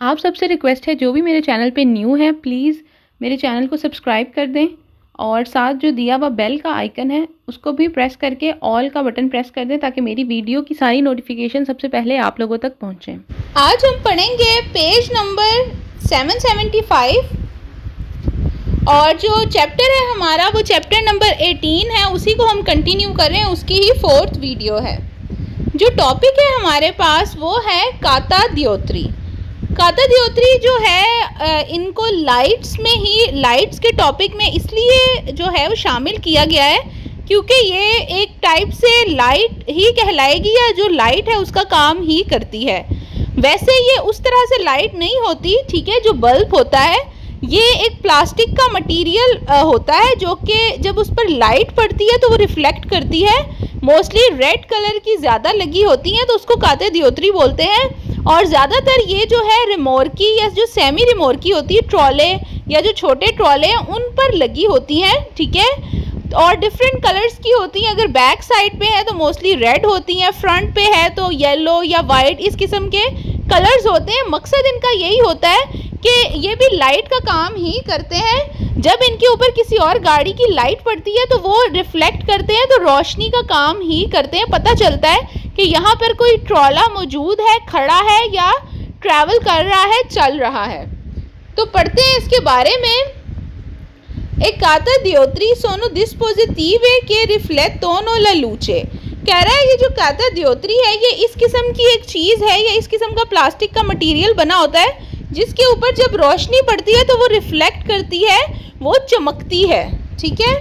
आप सबसे रिक्वेस्ट है, जो भी मेरे चैनल पे न्यू है प्लीज़ मेरे चैनल को सब्सक्राइब कर दें और साथ जो दिया हुआ बेल का आइकन है उसको भी प्रेस करके ऑल का बटन प्रेस कर दें ताकि मेरी वीडियो की सारी नोटिफिकेशन सबसे पहले आप लोगों तक पहुंचे। आज हम पढ़ेंगे पेज नंबर 775 और जो चैप्टर है हमारा वो चैप्टर नंबर 18 है, उसी को हम कंटिन्यू कर रहे हैं, उसकी ही 4th वीडियो है। जो टॉपिक है हमारे पास वो है काता दियोत्री। काता दियोत्री जो है इनको लाइट्स के टॉपिक में इसलिए जो है वो शामिल किया गया है क्योंकि ये एक टाइप से लाइट ही कहलाएगी या जो लाइट है उसका काम ही करती है। वैसे ये उस तरह से लाइट नहीं होती, ठीक है। जो बल्ब होता है ये एक प्लास्टिक का मटेरियल होता है जो कि जब उस पर लाइट पड़ती है तो वो रिफ्लेक्ट करती है। मोस्टली रेड कलर की ज़्यादा लगी होती हैं तो उसको काता दियोत्री बोलते हैं। और ज़्यादातर ये जो है रिमोर्की या जो सेमी रिमोर्की होती है, ट्रॉले या जो छोटे ट्रॉले हैं उन पर लगी होती हैं, ठीक है। और डिफरेंट कलर्स की होती हैं। अगर बैक साइड पे है तो मोस्टली रेड होती हैं, फ्रंट पे है तो येलो या वाइट, इस किस्म के कलर्स होते हैं। मकसद इनका यही होता है कि ये भी लाइट का काम ही करते हैं। जब इनके ऊपर किसी और गाड़ी की लाइट पड़ती है तो वो रिफ्लेक्ट करते हैं, तो रोशनी का काम ही करते हैं। पता चलता है कि यहाँ पर कोई ट्रॉला मौजूद है, खड़ा है या ट्रैवल कर रहा है, चल रहा है। तो पढ़ते हैं इसके बारे में। एक काता दियोत्री सोनो डिस्पोजिटिवे के रिफ्लेक्टोनो ला लूचे। कह रहा है ये जो काता दियोत्री है ये इस किस्म की एक चीज़ है या इस किस्म का प्लास्टिक का मटेरियल बना होता है जिसके ऊपर जब रोशनी पड़ती है तो वो रिफ्लेक्ट करती है, वो चमकती है, ठीक है।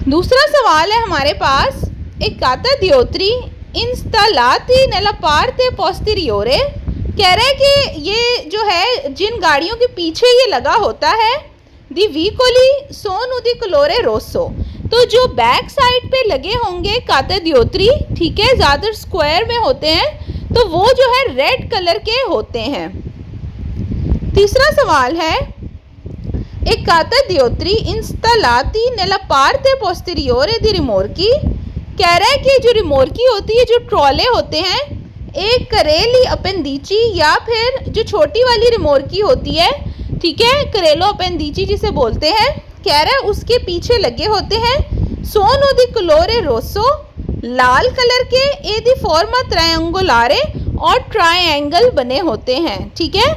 दूसरा सवाल है हमारे पास, एक काता दियोत्री इंस्टॉलाती nella parte posteriore। कह रहा है कि ये जो है जिन गाड़ियों के पीछे ये लगा होता है, दी वीकोली सोनो दी कलोरे रोसो, तो जो बैक साइड पे लगे होंगे काता दियोत्री, ठीक है, ज़्यादातर स्क्वायर में होते हैं, तो वो जो है रेड कलर के होते हैं। तीसरा सवाल है, एक काता दियोत्री इंस्टॉलाती nella parte posteriore di rimorchi। कह रहा है कि जो रिमोर्की होती है, जो ट्रॉले होते हैं, एक करेली अपेंडिची या फिर जो छोटी वाली रिमोर्की होती है, ठीक है, करेलो अपेंडिची जिसे बोलते हैं, कह रहा है उसके पीछे लगे होते हैं सोनो दी कलोरे रोसो, लाल कलर के, ए दी फॉर्मा ट्रायंगुलारे, और ट्रायंगल बने होते हैं, ठीक है।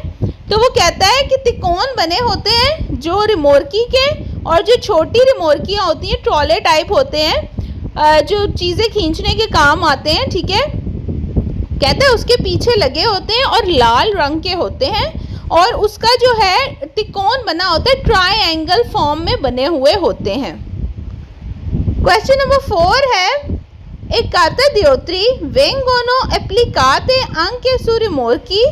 तो वो कहता है कि त्रिकोण बने होते हैं जो रिमोर्की के, और जो छोटी रिमोर्कियाँ होती हैं ट्रॉले टाइप होते हैं जो चीज़ें खींचने के काम आते हैं, ठीक है। कहता है उसके पीछे लगे होते हैं और लाल रंग के होते हैं और उसका जो है त्रिकोण बना होता है, ट्रायंगल फॉर्म में बने हुए होते हैं। क्वेश्चन नंबर 4 है, एक काता दियोत्री वेंगोनो एप्लीकाते anche su rimorchi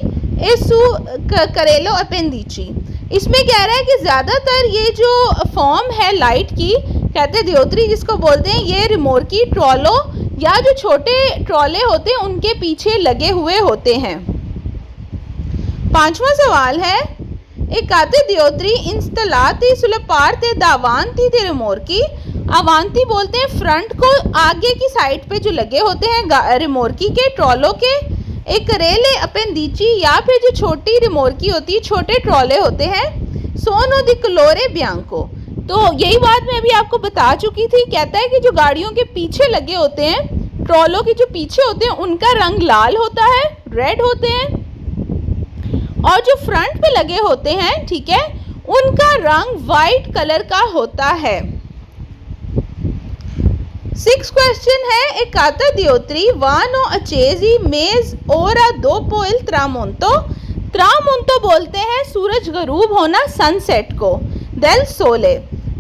e su करेलो अपेंडिची। इसमें कह रहा है कि ज़्यादातर ये जो फॉर्म है लाइट की, काता दियोत्री जिसको बोलते हैं, ये रिमोर्की ट्रॉलो या जो छोटे ट्रॉले होते हैं उनके पीछे लगे हुए होते हैं। 5वां सवाल है, एक काता दियोत्री इंस्टॉलाती sulla parte davanti di rimorchi। अवांती बोलते हैं फ्रंट को, आगे की साइड पे जो लगे होते हैं रिमोर्की के, ट्रॉलों के। एक करेले अपेंडिची या फिर जो छोटी रिमोर्की होती है, छोटे ट्रॉले होते हैं, सोनो दी कलोरे बियांको। तो यही बात मैं अभी आपको बता चुकी थी। कहता है कि जो गाड़ियों के पीछे लगे होते हैं, ट्रॉलों के जो पीछे होते हैं, उनका रंग लाल होता है, रेड होते हैं, और जो फ्रंट पे लगे होते हैं, ठीक है, उनका रंग वाइट कलर का होता है। 6 क्वेश्चन है, एक काता दियोत्री वानो अचेजी मेज ओरा दोपो इल ट्रामोंतो। ट्रामोंतो बोलते हैं सूरज गरूब होना, सनसेट को, देल सोले।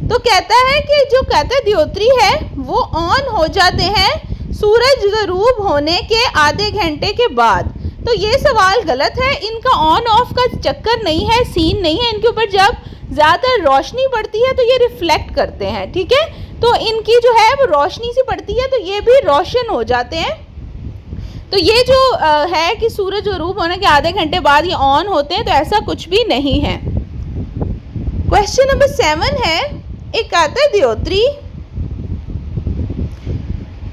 तो कहता है कि जो काता दियोत्री है वो ऑन हो जाते हैं सूरज गरूब होने के आधे घंटे के बाद। तो ये सवाल गलत है, इनका ऑन ऑफ का चक्कर नहीं है, सीन नहीं है। इनके ऊपर जब ज़्यादा रोशनी पड़ती है तो ये रिफ्लेक्ट करते हैं, ठीक है। तो इनकी जो है वो रोशनी सी पड़ती है तो ये भी रोशन हो जाते हैं। तो ये जो है कि सूरज गरूब होने के आधे घंटे बाद ये ऑन होते हैं, तो ऐसा कुछ भी नहीं है। क्वेश्चन नंबर 7 है, एक काता दियोत्री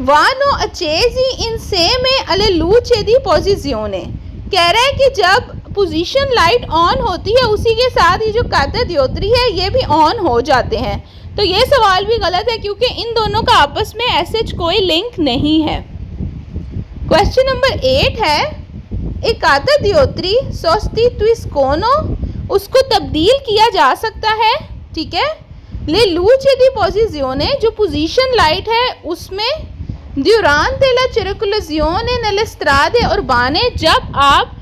vanno accesi insieme alle luci di posizione। कह रहा है कि जब पोजीशन लाइट ऑन होती है उसी के साथ ये जो काता दियोत्री है ये भी ऑन हो जाते हैं। तो ये सवाल भी गलत है क्योंकि इन दोनों का आपस में ऐसे कोई लिंक नहीं है। क्वेश्चन नंबर 8 है, एक काता दियोत्री सोस्टिट्यूस्कोनो उसको तब्दील किया जा सकता है, ठीक है। ले लूचे दी पोजीजियोने जो पोजीशन लाइट है उसमें ड्यूरांते ला सर्कुलेजियोने nelle strade urbane जब आप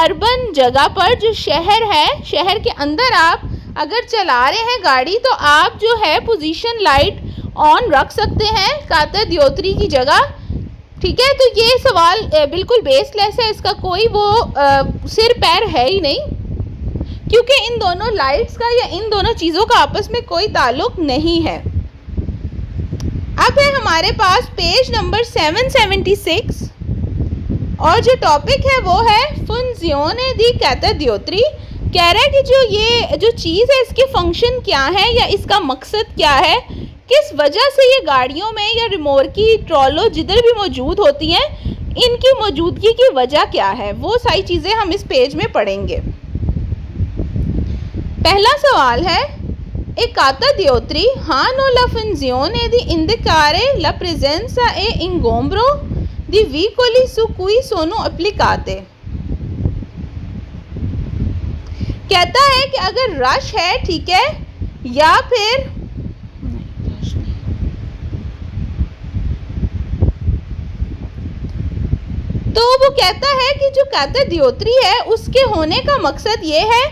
अर्बन जगह पर जो शहर है, शहर के अंदर आप अगर चला रहे हैं गाड़ी तो आप जो है पोजीशन लाइट ऑन रख सकते हैं काता दियोत्री की जगह, ठीक है। तो ये सवाल बिल्कुल बेसलेस है, इसका कोई वो सिर पैर है ही नहीं क्योंकि इन दोनों लाइट्स का या इन दोनों चीज़ों का आपस में कोई ताल्लुक नहीं है। अब है हमारे पास पेज नंबर 776 और जो टॉपिक है वो है फंक्शियोने दी काता दियोत्री। कह रहा है कि जो ये जो चीज़ है इसके फंक्शन क्या है या इसका मकसद क्या है, किस वजह से ये गाड़ियों में या रिमोर्की ट्रॉलो जिधर भी मौजूद होती हैं इनकी मौजूदगी की वजह क्या है, वो सारी चीज़ें हम इस पेज में पढ़ेंगे। पहला सवाल है, e काता diotri hanno la funzione di indicare la presenza e ingombro di veicoli su cui sono applicate। कहता है कि अगर रश है, ठीक है, या फिर तो वो कहता है कि जो काता दियोत्री है उसके होने का मकसद ये है,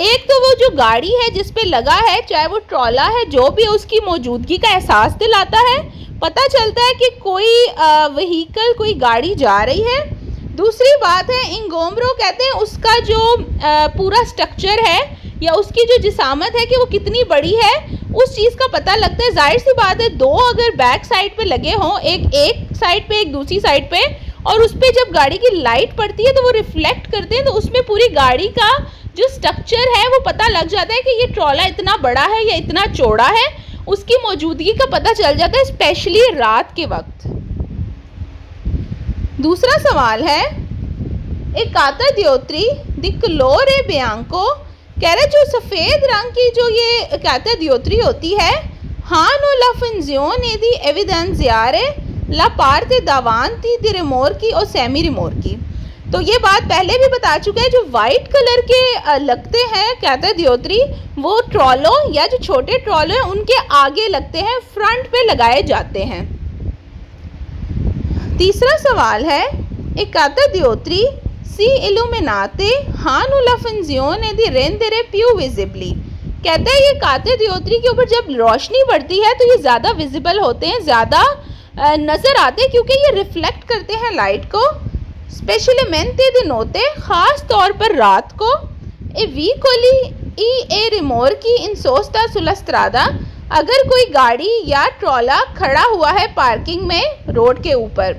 एक तो वो जो गाड़ी है जिस पे लगा है, चाहे वो ट्रॉला है, जो भी उसकी मौजूदगी का एहसास दिलाता है, पता चलता है कि कोई व्हीकल कोई गाड़ी जा रही है। दूसरी बात है इंगोम्ब्रो, कहते हैं उसका जो पूरा स्ट्रक्चर है या उसकी जो जिसामत है कि वो कितनी बड़ी है, उस चीज़ का पता लगता है। जाहिर सी बात है, दो अगर बैक साइड पे लगे हों, एक साइड पे एक दूसरी साइड पे, और उस पर जब गाड़ी की लाइट पड़ती है तो वो रिफ्लेक्ट करते हैं, तो उसमें पूरी गाड़ी का जो स्ट्रक्चर है वो पता लग जाता है कि ये ट्रॉला इतना बड़ा है या इतना चौड़ा है, उसकी मौजूदगी का पता चल जाता है, स्पेशली रात के वक्त। दूसरा सवाल है, एक काता दियोत्री दी कलोरे बियांको, कह रहे जो सफ़ेद रंग की जो ये काता दियोत्री होती है, हानो ला फंक्शियोने दी एविडेंziare la parte davanti di rimorchi और सेमी रिमोर्की। तो ये बात पहले भी बता चुका है, जो वाइट कलर के लगते हैं काता दियोत्री वो ट्रॉलो या जो छोटे ट्रॉलो हैं उनके आगे लगते हैं, फ्रंट पे लगाए जाते हैं। तीसरा सवाल है, एक काता दियोत्री सी इल्यूमिनाते hanno la funzione di rendere più visibili। कहते हैं ये काता दियोत्री के ऊपर जब रोशनी पड़ती है तो ये ज़्यादा विजिबल होते हैं, ज़्यादा नज़र आते हैं क्योंकि ये रिफ्लेक्ट करते हैं लाइट को, स्पेशलिमेंटे दी नोते, ख़ास तौर पर रात को। ए वीकोली ई ए रिमोर्की इन सोस्ता सुलस्त्रादा, अगर कोई गाड़ी या ट्रॉला खड़ा हुआ है पार्किंग में रोड के ऊपर,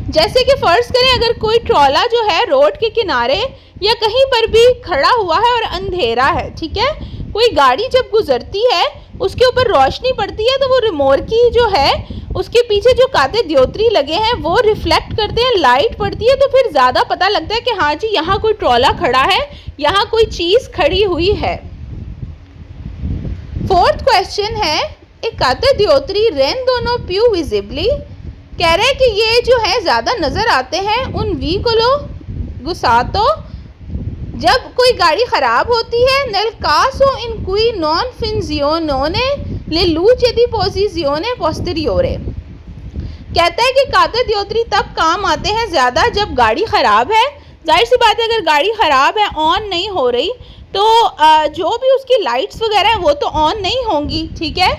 जैसे कि फ़र्ज़ करें अगर कोई ट्रॉला जो है रोड के किनारे या कहीं पर भी खड़ा हुआ है और अंधेरा है, ठीक है, कोई गाड़ी जब गुजरती है उसके ऊपर रोशनी पड़ती है तो वो रिमोर्की जो है उसके पीछे जो काते दियोत्री लगे हैं वो रिफ्लेक्ट करते हैं, लाइट पड़ती है तो फिर ज़्यादा पता लगता है कि हाँ जी यहाँ कोई ट्रॉला खड़ा है, यहाँ कोई चीज़ खड़ी हुई है। फोर्थ क्वेश्चन है, एक काता दियोत्री रेन दोनों प्यू विजिबली, कह रहे हैं कि ये जो है ज़्यादा नज़र आते हैं उन वीकोलो गुसातो जब कोई गाड़ी ख़राब होती है, नल कासो इन कोई नॉन फिंजियोनोने ले लूचे दी पोजीजियोने पोस्टीरियोरे। कहता है कि काता दियोत्री तब काम आते हैं ज़्यादा जब गाड़ी ख़राब है। जाहिर सी बात है अगर गाड़ी ख़राब है, ऑन नहीं हो रही, तो जो भी उसकी लाइट्स वगैरह हैं वो तो ऑन नहीं होंगी, ठीक है।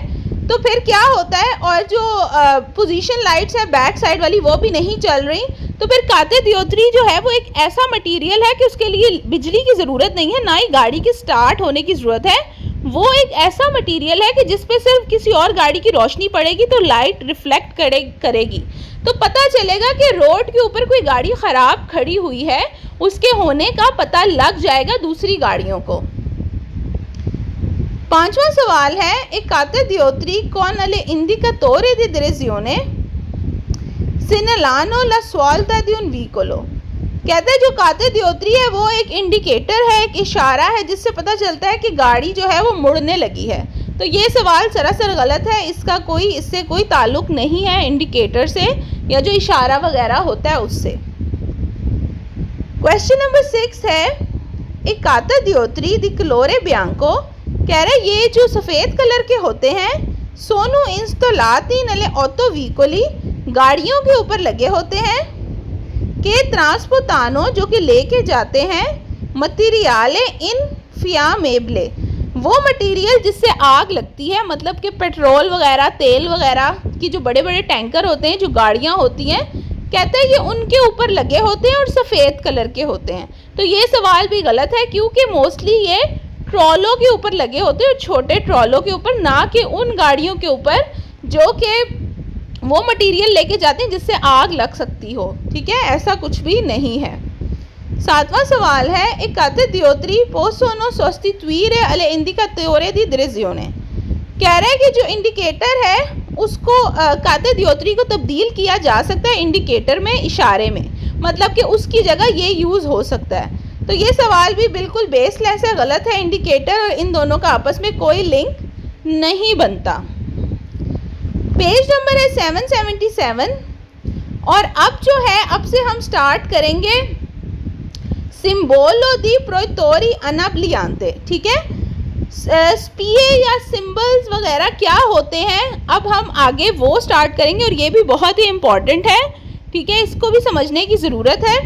तो फिर क्या होता है, और जो पोजीशन लाइट्स है बैक साइड वाली वो भी नहीं चल रही, तो फिर काता दियोत्री जो है वो एक ऐसा मटेरियल है कि उसके लिए बिजली की ज़रूरत नहीं है, ना ही गाड़ी की स्टार्ट होने की ज़रूरत है। वो एक ऐसा मटेरियल है कि जिस पे सिर्फ किसी और गाड़ी की रोशनी पड़ेगी तो लाइट रिफ्लेक्ट करेगी, तो पता चलेगा कि रोड के ऊपर कोई गाड़ी ख़राब खड़ी हुई है, उसके होने का पता लग जाएगा दूसरी गाड़ियों को। पांचवा सवाल है, एक काता दियोत्री con le indicatore di direzione segnalano la svolta di un vicolo। कहते हैं जो काते दियोत्री है वो एक इंडिकेटर है, एक इशारा है जिससे पता चलता है कि गाड़ी जो है वो मुड़ने लगी है। तो ये सवाल सरासर गलत है, इससे कोई ताल्लुक नहीं है इंडिकेटर से या जो इशारा वगैरह होता है उससे। क्वेश्चन नंबर 6 है, एक काता दियोत्री दी कलोरे बियांको, कह रहे ये जो सफ़ेद कलर के होते हैं सोनू इंस्टॉलाती नले ऑटो व्हीकोली, गाड़ियों के ऊपर लगे होते हैं, के ट्रांसपोर्टानो जो कि लेके जाते हैं, मटीरियाले इन फियामेबले, वो मटेरियल जिससे आग लगती है, मतलब कि पेट्रोल वगैरह तेल वगैरह की जो बड़े बड़े टैंकर होते हैं, जो गाड़ियाँ होती हैं, कहते हैं ये उनके ऊपर लगे होते हैं और सफ़ेद कलर के होते हैं। तो ये सवाल भी गलत है क्योंकि मोस्टली ये ट्रॉलों के ऊपर लगे होते हैं, छोटे ट्रॉलों के ऊपर, ना कि उन गाड़ियों के ऊपर जो कि वो मटेरियल लेके जाते हैं जिससे आग लग सकती हो। ठीक है, ऐसा कुछ भी नहीं है। 7वां सवाल है, एक काते दियोत्री पोसोनो सोस्टिट्यूire alle indicatori di direzione, कह रहे हैं कि जो इंडिकेटर है उसको काते दियोत्री को तब्दील किया जा सकता है इंडिकेटर में, इशारे में, मतलब कि उसकी जगह ये यूज़ हो सकता है। तो ये सवाल भी बिल्कुल बेसलेस है, गलत है। इंडिकेटर और इन दोनों का आपस में कोई लिंक नहीं बनता। पेज नंबर है 777 और अब जो है अब से हम स्टार्ट करेंगे सिम्बोलो दी प्रोइटोरी अनाब्लियांते। ठीक है, स्पीए या सिंबल्स वगैरह क्या होते हैं अब हम आगे वो स्टार्ट करेंगे और ये भी बहुत ही इम्पॉर्टेंट है। ठीक है, इसको भी समझने की ज़रूरत है।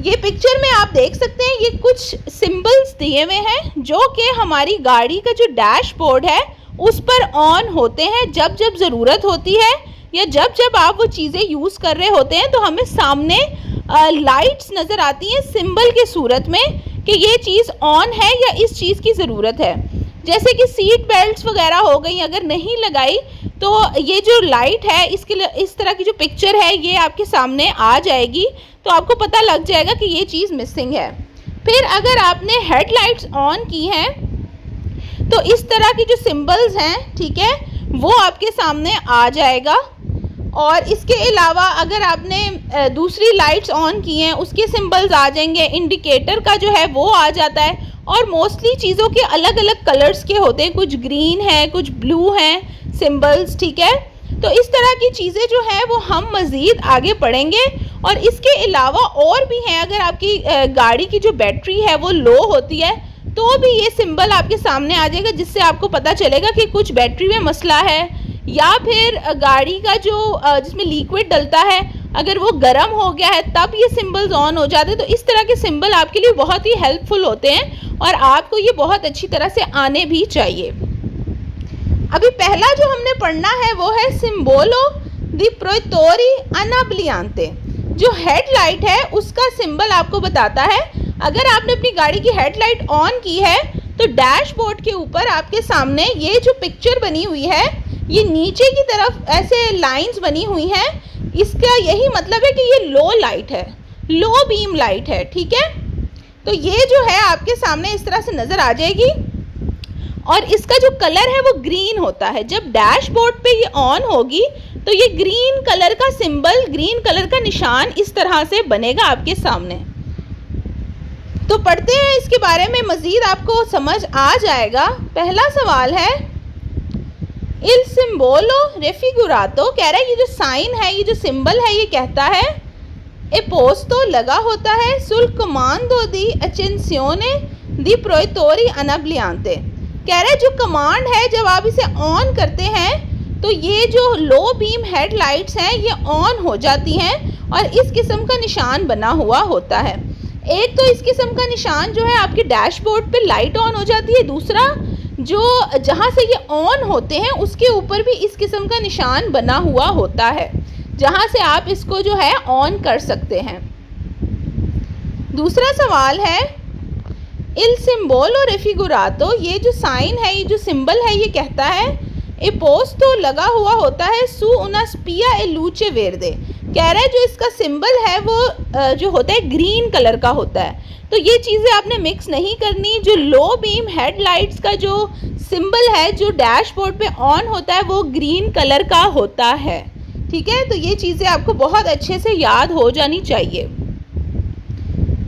ये पिक्चर में आप देख सकते हैं, ये कुछ सिंबल्स दिए हुए हैं जो कि हमारी गाड़ी का जो डैशबोर्ड है उस पर ऑन होते हैं जब जब ज़रूरत होती है या जब जब आप वो चीज़ें यूज़ कर रहे होते हैं, तो हमें सामने लाइट्स नज़र आती हैं सिंबल के सूरत में कि ये चीज़ ऑन है या इस चीज़ की ज़रूरत है। जैसे कि सीट बेल्ट्स वगैरह हो गई, अगर नहीं लगाई तो ये जो लाइट है इसके इस तरह की जो पिक्चर है ये आपके सामने आ जाएगी, तो आपको पता लग जाएगा कि ये चीज़ मिसिंग है। फिर अगर आपने हेडलाइट्स ऑन की हैं तो इस तरह की जो सिंबल्स हैं, ठीक है, वो आपके सामने आ जाएगा। और इसके अलावा अगर आपने दूसरी लाइट्स ऑन की हैं उसके सिंबल्स आ जाएंगे, इंडिकेटर का जो है वो आ जाता है। और मोस्टली चीज़ों के अलग अलग कलर्स के होते हैं, कुछ ग्रीन है कुछ ब्लू हैं सिंबल्स। ठीक है, तो इस तरह की चीज़ें जो है वो हम मज़ीद आगे पढ़ेंगे। और इसके अलावा और भी हैं, अगर आपकी गाड़ी की जो बैटरी है वो लो होती है तो भी ये सिंबल आपके सामने आ जाएगा, जिससे आपको पता चलेगा कि कुछ बैटरी में मसला है, या फिर गाड़ी का जो जिसमें लिक्विड डलता है अगर वो गर्म हो गया है तब ये सिंबल्स ऑन हो जाते हैं। तो इस तरह के सिंबल आपके लिए बहुत ही हेल्पफुल होते हैं और आपको ये बहुत अच्छी तरह से आने भी चाहिए। अभी पहला जो हमने पढ़ना है वो है सिम्बोलो दी प्रोइटोरी अनाब्लियांते। जो हेडलाइट है उसका सिंबल आपको बताता है। अगर आपने अपनी गाड़ी की हेडलाइट ऑन की है तो डैशबोर्ड के ऊपर आपके सामने ये जो पिक्चर बनी हुई है, ये नीचे की तरफ ऐसे लाइंस बनी हुई हैं, इसका यही मतलब है कि ये लो लाइट है, लो बीम लाइट है। ठीक है, तो ये जो है आपके सामने इस तरह से नज़र आ जाएगी और इसका जो कलर है वो ग्रीन होता है। जब डैशबोर्ड पे ये ऑन होगी तो ये ग्रीन कलर का सिंबल, ग्रीन कलर का निशान इस तरह से बनेगा आपके सामने। तो पढ़ते हैं इसके बारे में मज़ीद, आपको समझ आ जाएगा। पहला सवाल है इल सिम्बोलो रेफिगुरातो, कह रहा है ये जो साइन है, ये जो सिंबल है, ये कहता है ए पोस्तो लगा होता है सुल कमांडो दी अचेंसियोने दी प्रोइटोरी अनाब्लियांते। कह रहा है जो कमांड है जब आप इसे ऑन करते हैं तो ये जो लो बीम हेडलाइट्स हैं ये ऑन हो जाती हैं और इस किस्म का निशान बना हुआ होता है। एक तो इस किस्म का निशान जो है आपके डैशबोर्ड पे लाइट ऑन हो जाती है, दूसरा जो जहाँ से ये ऑन होते हैं उसके ऊपर भी इस किस्म का निशान बना हुआ होता है, जहाँ से आप इसको जो है ऑन कर सकते हैं। दूसरा सवाल है इल सिम्बोलो रेफिगुरातो, ये जो साइन है, ये जो सिंबल है, ये कहता है ए पोस्तो लगा हुआ होता है सू उना स्पिया ए लूचे वेरदे। कह रहा है जो इसका सिंबल है वो जो होता है ग्रीन कलर का होता है। तो ये चीज़ें आपने मिक्स नहीं करनी। जो लो बीम हेडलाइट्स का जो सिंबल है जो डैशबोर्ड पे ऑन होता है वो ग्रीन कलर का होता है। ठीक है, तो ये चीज़ें आपको बहुत अच्छे से याद हो जानी चाहिए।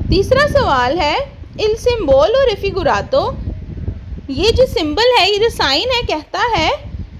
तीसरा सवाल है इल सिंबolo रिफिगुरातो, ये जो सिंबल है, ये जो साइन है, कहता है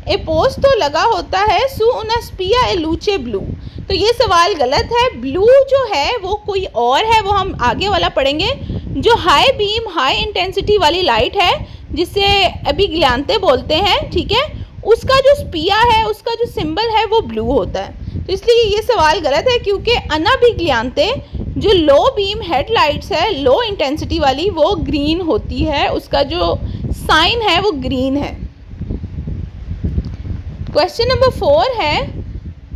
ए पोस्तो लगा होता है सु una spia e luce blu। तो ये सवाल गलत है। ब्लू जो है वो कोई और है, वो हम आगे वाला पढ़ेंगे। जो हाई बीम हाई इंटेंसिटी वाली लाइट है जिसे अभिग्लियांते बोलते हैं, ठीक है, उसका जो स्पिया है, उसका जो सिंबल है वो ब्लू होता है। तो इसलिए ये सवाल गलत है, क्योंकि अनाभिग्लियांते जो लो बीम हेडलाइट्स है, लो इंटेंसिटी वाली, वो ग्रीन होती है, उसका जो साइन है वो ग्रीन है। क्वेश्चन नंबर 4 है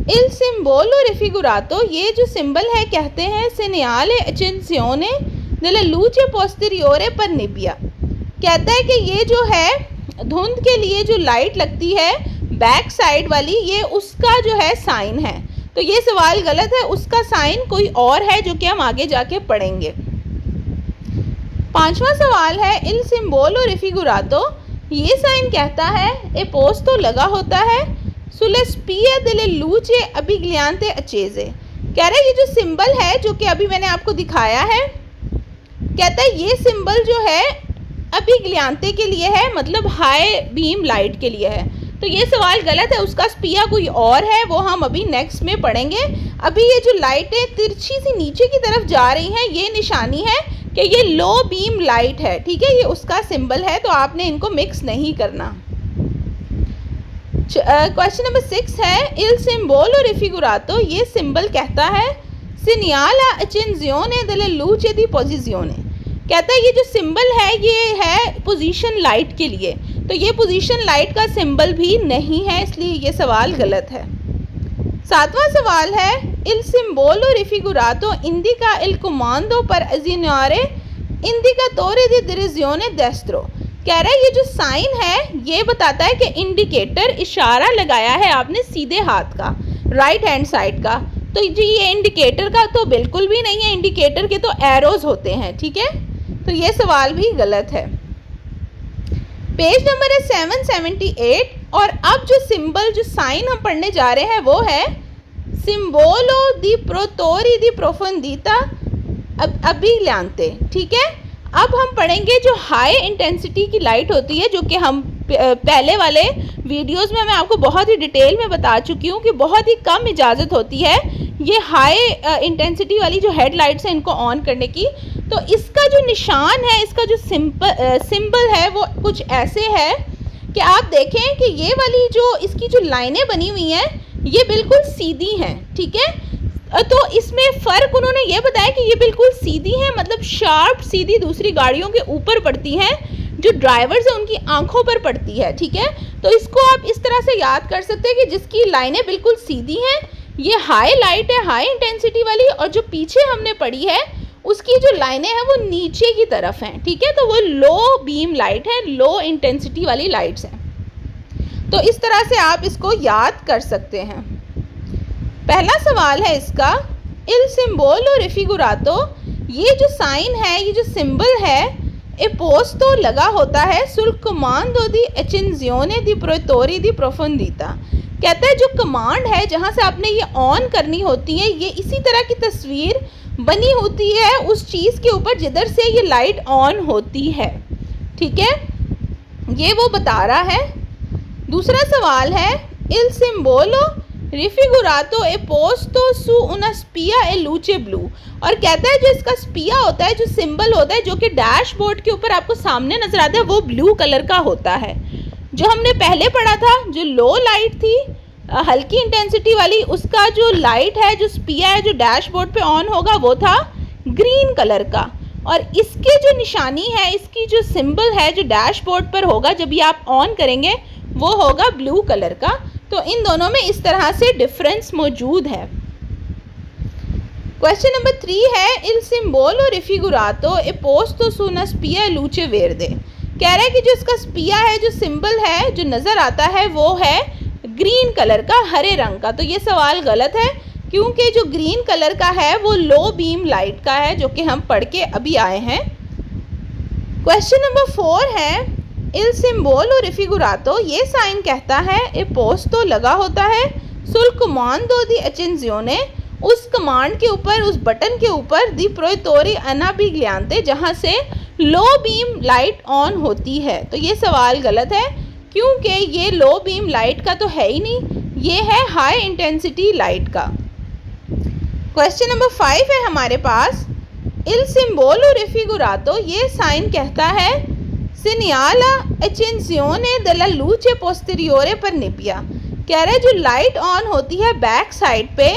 इल सिंबolo रिफिगुरातो, ये जो सिंबल है कहते हैं सेनियाले accensione della luce posteriore per nebbia। कहता है कि ये जो है धुंध के लिए जो लाइट लगती है बैक साइड वाली, ये उसका जो है साइन है। तो ये सवाल गलत है, उसका साइन कोई और है जो कि हम आगे जाके पढ़ेंगे। पांचवा सवाल है इल सिंबolo रिफिगुरातो, ये साइन कहता है ए पोस्तो लगा होता है sulle spie delle luce abbigliante accese। कह रहा है ये जो सिंबल है जो कि अभी मैंने आपको दिखाया है, कहता है ये सिंबल जो है अभिग्लियांते के लिए है, मतलब हाई बीम लाइट के लिए है। तो ये सवाल गलत है, उसका स्पिया कोई और है, वो हम अभी नेक्स्ट में पढ़ेंगे। अभी ये जो लाइटें तिरछी सी नीचे की तरफ जा रही हैं, ये निशानी है कि ये लो बीम लाइट है, ठीक है, ये उसका सिंबल है, तो आपने इनको मिक्स नहीं करना। क्वेश्चन नंबर 6 है इल सिंबolo रिफिगुरातो, ये सिंबल कहता है segnala accensione delle luci di posizione। कहता है ये जो सिंबल है ये है पोजीशन लाइट के लिए, तो ये पोजीशन लाइट का सिंबल भी नहीं है, इसलिए ये सवाल गलत है। सातवां सवाल है इल सिंबolo रिफिगुरातो indica il comando per azionare indicatore di direzione destro। कह रहा है ये जो साइन है ये बताता है कि इंडिकेटर, इशारा लगाया है आपने सीधे हाथ का, राइट हैंड साइड का। तो जी ये इंडिकेटर का तो बिल्कुल भी नहीं है, इंडिकेटर के तो एरोज होते हैं, ठीक है, तो ये सवाल भी गलत है। पेज नंबर है 778 और अब जो सिंबल, जो साइन हम पढ़ने जा रहे हैं वो है सिंबolo di protori di profondità abbigliante, ठीक है। अब हम पढ़ेंगे जो हाई इंटेंसिटी की लाइट होती है, जो कि हम पहले वाले वीडियोस में मैं आपको बहुत ही डिटेल में बता चुकी हूँ कि बहुत ही कम इजाज़त होती है ये हाई इंटेंसिटी वाली जो हेडलाइट्स हैं इनको ऑन करने की। तो इसका जो निशान है, इसका जो सिंबल है वो कुछ ऐसे है कि आप देखें कि ये वाली जो इसकी जो लाइनें बनी हुई हैं ये बिल्कुल सीधी हैं, ठीक है। तो इसमें फ़र्क उन्होंने ये बताया कि ये बिल्कुल सीधी है, मतलब शार्प सीधी दूसरी गाड़ियों के ऊपर पड़ती हैं, जो ड्राइवर्स हैं उनकी आंखों पर पड़ती है, ठीक है। तो इसको आप इस तरह से याद कर सकते हैं कि जिसकी लाइनें बिल्कुल सीधी हैं ये हाई लाइट है, हाई इंटेंसिटी वाली, और जो पीछे हमने पढ़ी है उसकी जो लाइनें हैं वो नीचे की तरफ हैं, ठीक है, तो वो लो बीम लाइट है, लो इंटेंसिटी वाली लाइट्स हैं। तो इस तरह से आप इसको याद कर सकते हैं। पहला सवाल है इसका इल सिंबolo रिफिगुरातो, ये जो साइन है, ये जो सिंबल है ए पोस्तो लगा होता है sul comando di accensione di protori di profondità। कहता है जो कमांड है जहाँ से आपने ये ऑन करनी होती है, ये इसी तरह की तस्वीर बनी होती है उस चीज़ के ऊपर जिधर से ये लाइट ऑन होती है, ठीक है, ये वो बता रहा है। दूसरा सवाल है इल सिंबolo रिफिगुरातो ए पोस्तो सु una spia e luce blu, और कहता है जो इसका स्पिया होता है, जो सिंबल होता है, जो कि डैशबोर्ड के ऊपर आपको सामने नजर आता है, वो ब्लू कलर का होता है। जो हमने पहले पढ़ा था, जो लो लाइट थी हल्की इंटेंसिटी वाली, उसका जो लाइट है, जो स्पिया है, जो डैशबोर्ड पे ऑन होगा वो था ग्रीन कलर का, और इसके जो निशानी है, इसकी जो सिंबल है जो डैशबोर्ड पर होगा जब ये आप ऑन करेंगे वो होगा ब्लू कलर का। तो इन दोनों में इस तरह से डिफरेंस मौजूद है। क्वेश्चन नंबर 3 है इल सिंबolo रिफिगुरातो ए पोस्तो su una spia luce verde। कह रहा है कि जो इसका स्पिया है, जो सिंबल है, जो नज़र आता है वो है ग्रीन कलर का, हरे रंग का। तो ये सवाल गलत है, क्योंकि जो ग्रीन कलर का है वो लो बीम लाइट का है, जो कि हम पढ़ के अभी आए हैं। क्वेश्चन नंबर 4 है इल सिंबolo रिफिगुरातो, ये साइन कहता है ए पोस्तो लगा होता है sul comando di accensione उस कमांड के ऊपर, उस बटन के ऊपर दी प्रोएटोरी अनाबिग्लियांते, जहाँ से लो बीम लाइट ऑन होती है। तो ये सवाल गलत है क्योंकि ये लो बीम लाइट का तो है ही नहीं, ये है हाई इंटेंसिटी लाइट का। क्वेश्चन नंबर 5 है हमारे पास, इल सिंबolo रिफिगुरातो, ये साइन कहता है सिनियाला एचेंजियोने della luce posteriore per nebbia। कह रहा है जो लाइट ऑन होती है बैक साइड पे,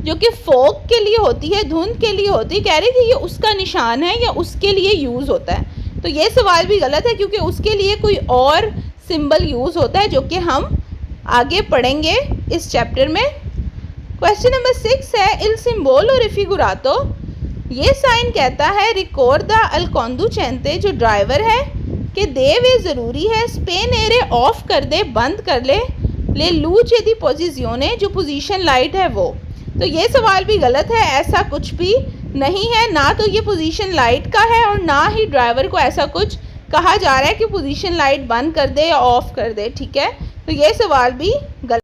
जो कि फोग के लिए होती है, धुंध के लिए होती है, कह रहे कि ये उसका निशान है या उसके लिए यूज़ होता है। तो ये सवाल भी गलत है क्योंकि उसके लिए कोई और सिंबल यूज़ होता है जो कि हम आगे पढ़ेंगे इस चैप्टर में। क्वेश्चन नंबर 6 है, इल सिंबolo रिफिगुरातो, ये साइन कहता है रिकॉर्दा अल कॉन्डुचेंते, जो ड्राइवर है, कि देवे ज़रूरी है स्पेनेरे ऑफ कर दे, बंद कर ले लूचे दी पोजिजियोने, जो पोजीशन लाइट है वो। तो ये सवाल भी गलत है, ऐसा कुछ भी नहीं है, ना तो ये पोजीशन लाइट का है और ना ही ड्राइवर को ऐसा कुछ कहा जा रहा है कि पोजीशन लाइट बंद कर दे या ऑफ कर दे। ठीक है, तो ये सवाल भी गलत